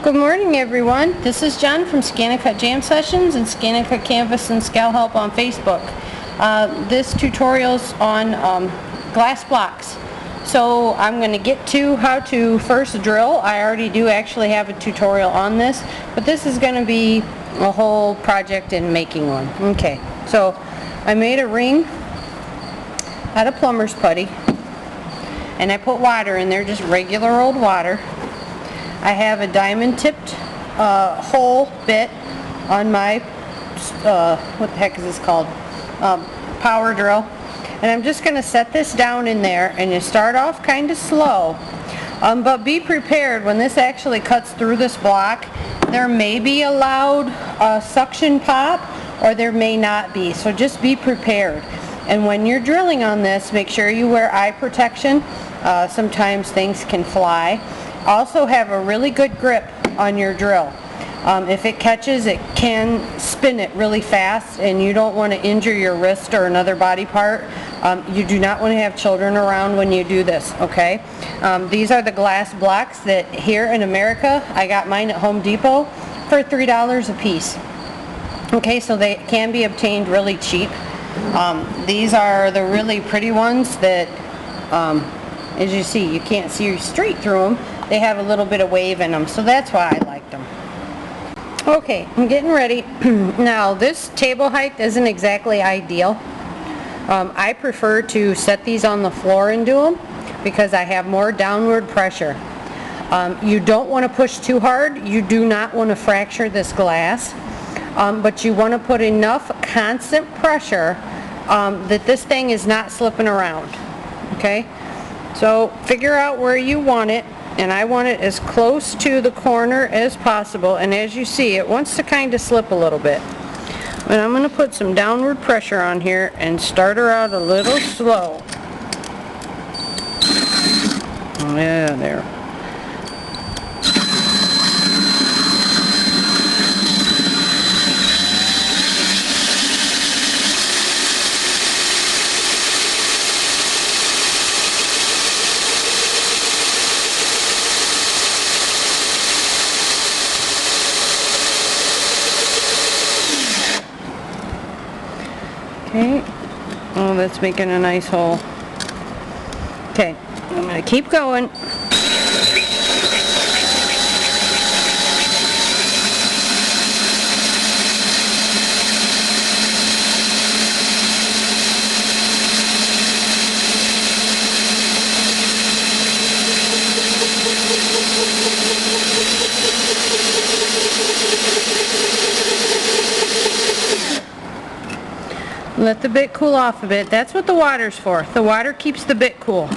Good morning, everyone. This is Jen from ScanNCut Jam Sessions and ScanNCut Canvas and Scal Help on Facebook. This tutorial's on glass blocks. So I'm going to get to how to first drill. I already do actually have a tutorial on this, but this is going to be a whole project in making one. Okay, so I made a ring out of plumber's putty, and I put water in there, just regular old water. I have a diamond tipped hole bit on my, what the heck is this called, power drill. And I'm just going to set this down in there, and you start off kind of slow. But be prepared, when this actually cuts through this block, there may be a loud suction pop, or there may not be. So just be prepared. And when you're drilling on this, make sure you wear eye protection. Sometimes things can fly. Also have a really good grip on your drill. If it catches, it can spin it really fast, and you don't want to injure your wrist or another body part. You do not want to have children around when you do this, okay? These are the glass blocks that here in America, I got mine at Home Depot for $3 a piece. Okay, so they can be obtained really cheap. These are the really pretty ones that, as you see, you can't see straight through them. They have a little bit of wave in them, so that's why I like them. Okay, I'm getting ready. Now, this table height isn't exactly ideal. I prefer to set these on the floor and do them because I have more downward pressure. You don't want to push too hard. You do not want to fracture this glass, but you want to put enough constant pressure that this thing is not slipping around. Okay? So figure out where you want it, and I want it as close to the corner as possible, and as you see, it wants to kind of slip a little bit. But I'm going to put some downward pressure on here and start her out a little slow. Yeah, there. Okay, oh, that's making a nice hole. Okay, I'm going to keep going. Let the bit cool off a bit. That's what the water's for. The water keeps the bit cool.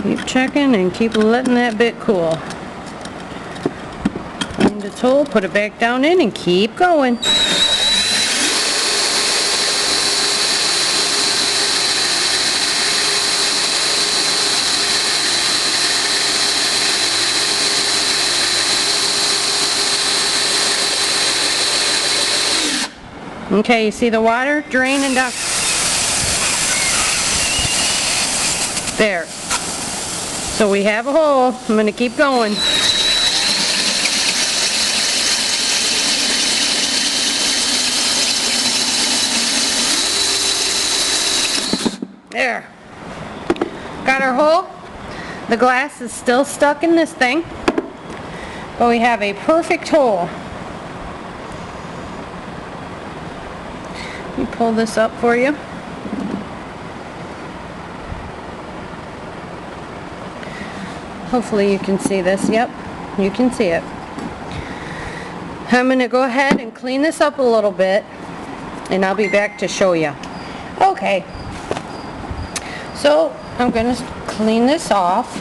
Keep checking and keep letting that bit cool. Find its hole, put it back down in, and keep going. Okay, you see the water draining down. There. So we have a hole. I'm going to keep going. There. Got our hole. The glass is still stuck in this thing, but we have a perfect hole. Let me pull this up for you. Hopefully you can see this. Yep, you can see it. I'm going to go ahead and clean this up a little bit, and I'll be back to show you. Okay, so I'm going to clean this off.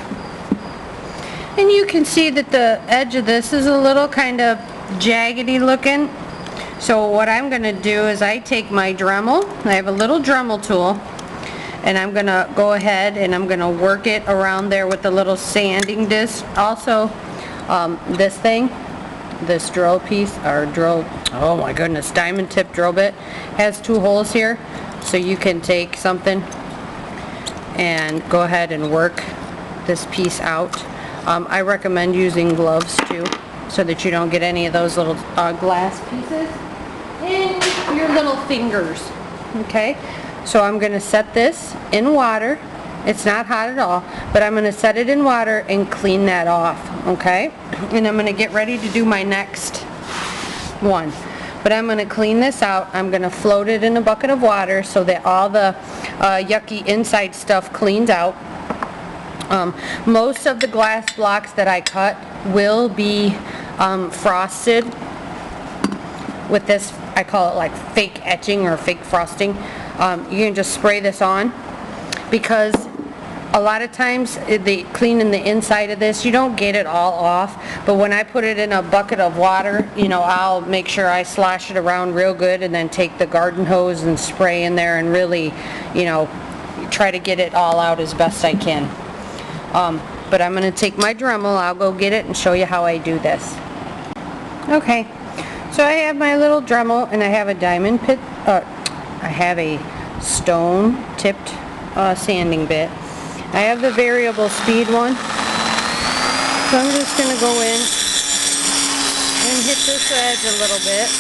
And you can see that the edge of this is a little kind of jaggedy looking. So what I'm going to do is I take my Dremel, I have a little Dremel tool, and I'm going to go ahead and I'm going to work it around there with the little sanding disc. Also, this thing, this drill piece, or drill, oh my goodness, diamond tip drill bit, has 2 holes here. So you can take something and go ahead and work this piece out. I recommend using gloves too, so that you don't get any of those little glass pieces in your little fingers. Okay, so I'm going to set this in water. It's not hot at all, but I'm going to set it in water and clean that off. Okay, and I'm going to get ready to do my next one. But I'm going to clean this out. I'm going to float it in a bucket of water so that all the yucky inside stuff cleans out. Most of the glass blocks that I cut will be frosted with this, I call it like fake etching or fake frosting. You can just spray this on, because a lot of times cleaning the inside of this, you don't get it all off, but when I put it in a bucket of water, you know, I'll make sure I slosh it around real good and then take the garden hose and spray in there and really, you know, try to get it all out as best I can. But I'm going to take my Dremel, I'll go get it and show you how I do this. Okay, so I have my little Dremel and I have a diamond pit, I have a stone tipped sanding bit. I have the variable speed one, so I'm just going to go in and hit this edge a little bit.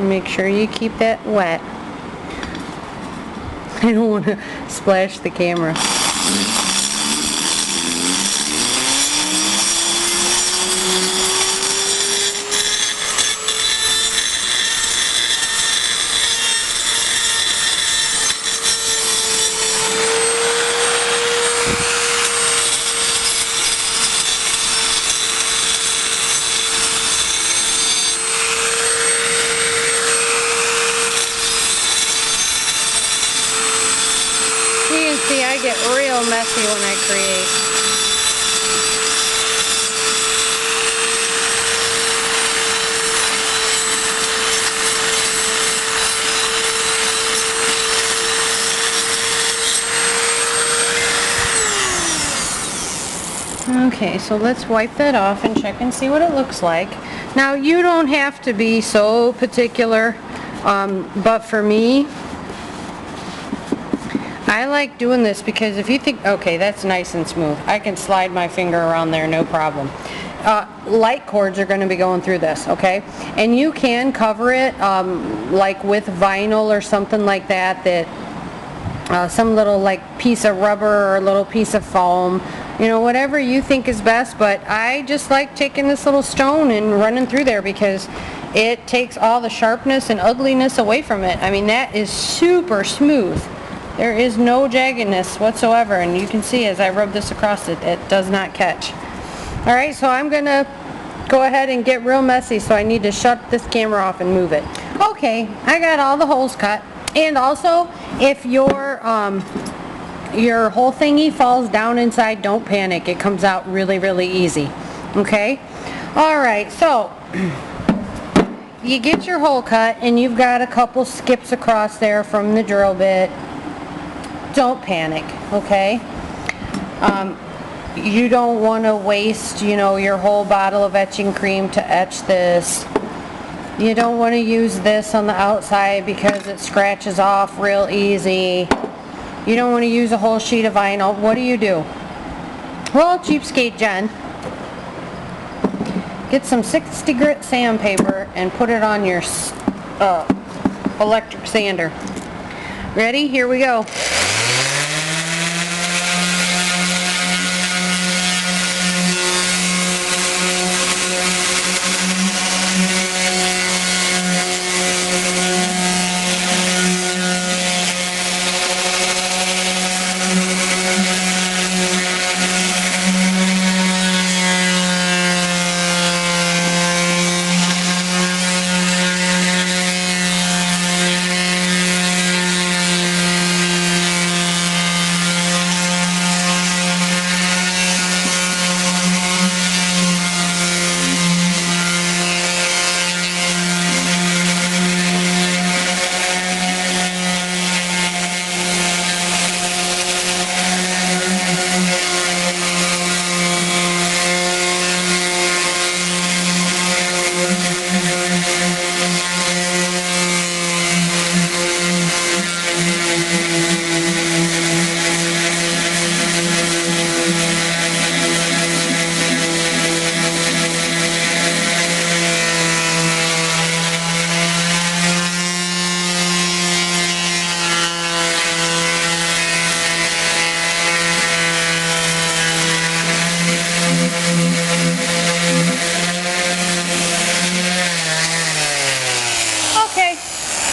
Make sure you keep that wet. I don't want to splash the camera. See, I get real messy when I create. Okay, so let's wipe that off and check and see what it looks like. Now, you don't have to be so particular, but for me, I like doing this because if you think, okay, that's nice and smooth. I can slide my finger around there, no problem. Light cords are going to be going through this, okay? And you can cover it like with vinyl or something like that, some little like piece of rubber or a little piece of foam, you know, whatever you think is best. But I just like taking this little stone and running through there because it takes all the sharpness and ugliness away from it. I mean, that is super smooth. There is no jaggedness whatsoever, and you can see as I rub this across it, it does not catch. Alright, so I'm going to go ahead and get real messy, so I need to shut this camera off and move it. Okay, I got all the holes cut, and also, if your whole thingy falls down inside, don't panic. It comes out really, really easy. Okay? Alright, so you get your hole cut, and you've got a couple skips across there from the drill bit. Don't panic, okay? You don't want to waste, you know, your whole bottle of etching cream to etch this. You don't want to use this on the outside because it scratches off real easy. You don't want to use a whole sheet of vinyl. What do? Well, cheapskate Jen, get some 60 grit sandpaper and put it on your electric sander. Ready? Here we go.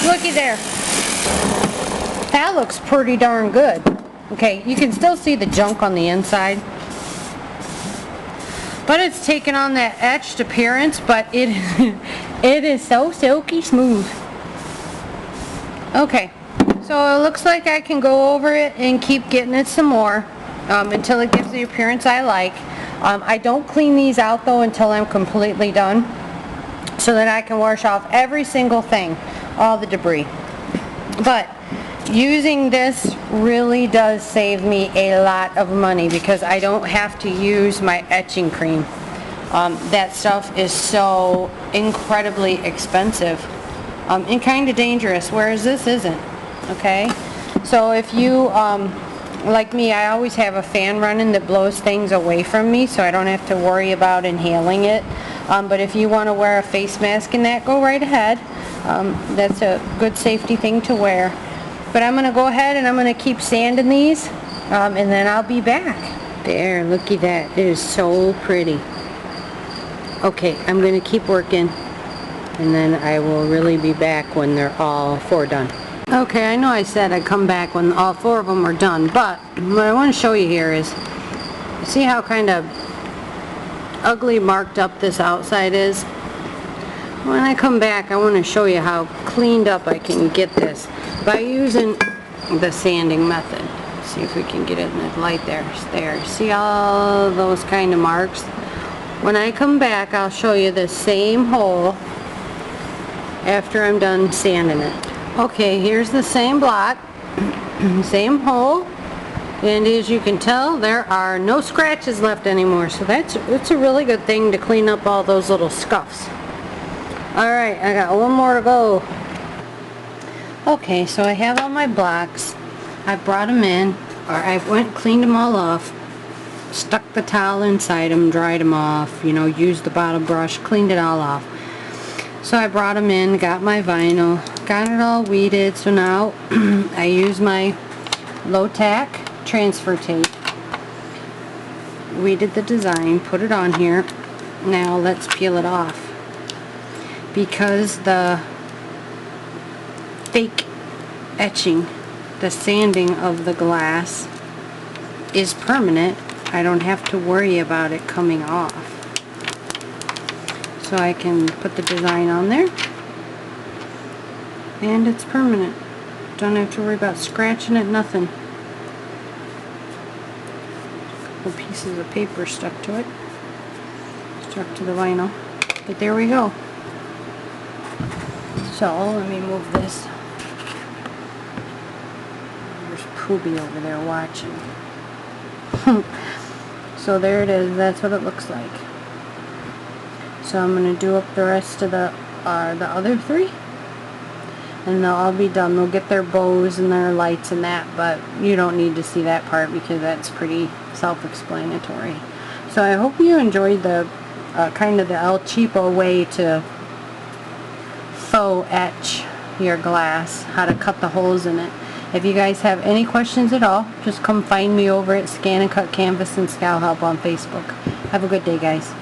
looky there. That looks pretty darn good. Okay, you can still see the junk on the inside. But it's taken on that etched appearance, but it is so silky smooth. Okay, so it looks like I can go over it and keep getting it some more until it gives the appearance I like. I don't clean these out though until I'm completely done, so that I can wash off every single thing, all the debris. But using this really does save me a lot of money because I don't have to use my etching cream. That stuff is so incredibly expensive and kind of dangerous, whereas this isn't. Okay, so if you like me, I always have a fan running that blows things away from me, so I don't have to worry about inhaling it. But if you want to wear a face mask and that, go right ahead. That's a good safety thing to wear. But I'm going to go ahead and I'm going to keep sanding these, and then I'll be back. There, looky that. It is so pretty. Okay, I'm going to keep working, and then I will really be back when they're all 4 done. Okay, I know I said I'd come back when all 4 of them are done, but what I want to show you here is, see how kind of ugly marked up this outside is? When I come back, I want to show you how cleaned up I can get this by using the sanding method. See if we can get it in the light there. There. See all those kind of marks? When I come back, I'll show you the same hole after I'm done sanding it. Okay, here's the same block, same hole, and as you can tell, there are no scratches left anymore, so it's a really good thing to clean up all those little scuffs. Alright, I got 1 more to go. Okay, so I have all my blocks. I brought them in, or I went and cleaned them all off, stuck the towel inside them, dried them off, you know, used the bottle brush, cleaned it all off. So I brought them in, got my vinyl, got it all weeded, so now I use my low-tack transfer tape, weeded the design, put it on here. Now let's peel it off. Because the fake etching, the sanding of the glass is permanent, I don't have to worry about it coming off. So I can put the design on there, and it's permanent. Don't have to worry about scratching it, nothing. A couple pieces of paper stuck to it, stuck to the vinyl. But there we go. So let me move this. There's Poobie over there watching. So there it is. That's what it looks like. So I'm going to do up the rest of the other 3, and they'll all be done. They'll get their bows and their lights and that, but you don't need to see that part because that's pretty self-explanatory. So I hope you enjoyed the kind of the El Cheapo way to faux etch your glass, how to cut the holes in it. If you guys have any questions at all, just come find me over at ScanNCut Canvas and Scal Help on Facebook. Have a good day, guys.